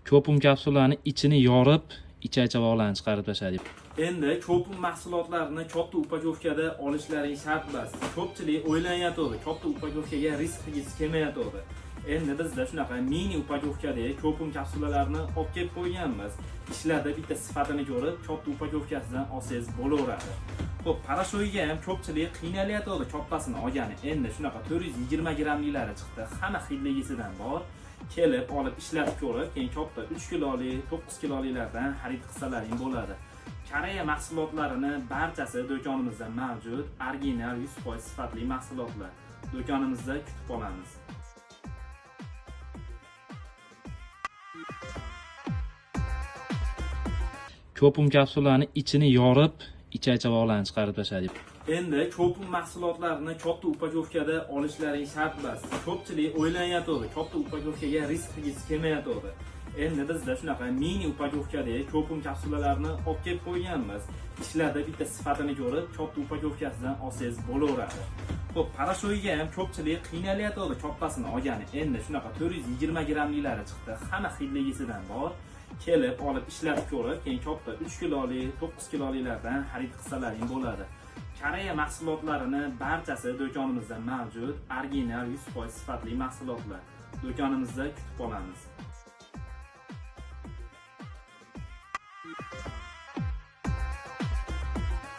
Ko'pum kapsulalarni ichini yorib, ichak-chavoqlarni chiqarib tashladik. Endi ko'pum mahsulotlarini katta upakovkada olishlaring shart emas. Ko'pchilik o'ylanyapti, katta upakovkaga risk qilgisi kelmayapti. Endi bizda shunaqa mini upakovkadagi ko'pum kapsulalarni olib kelib qo'yganmiz. Ishlarda bitta sifatini ko'rib, katta upakovkasidan olsangiz bo'laveradi. Xo'p, parashoyga ham ko'pchilik qiynalyapti kattasini olgani. Endi shunaqa 420 grammliklari chiqdi. Hamma xilligisidan bor. Kelib olib ishlatib ko'rib, keyin katta 3 kiloli, 9 kilolilardan xarid qilsalaring bo'ladi. Koreya mahsulotlarini barchasi do'konimizda mavjud. Original 100% sifatli mahsulotlar. Do'konimizda kutib qolamiz. Ko'pum kapsulalarni ichini yorib, ichak-chavoqlarni chiqarib tashladik. Endi ko'pum mahsulotlarini katta upakovkada olishlaring shart emas. Ko'pchilik o'ylanyapti, katta upakovkaga risk qilgisi kelmayapti. Endi bizda shunaqa mini upakovkadagi ko'pum kapsulalarni olib kelib qo'yganmiz. Ishlarda bitta sifatini ko'rib, katta upakovkasidan olsangiz bo'laveradi. Xo'p, parashoyga ham ko'pchilik qiynalyapti kattasini olgani. Endi shunaqa 420 grammliklari chiqdi. Hamma xilligisidan bor. Kelib olib ishlatib ko'rib, keyin katta 3 kiloli, 9 kilolilardan xarid qilsalaring bo'ladi. Koreya mahsulotlarini barchasi do'konimizda mavjud. Original 100% sifatli mahsulotlar. Do'konimizda kutib qolamiz.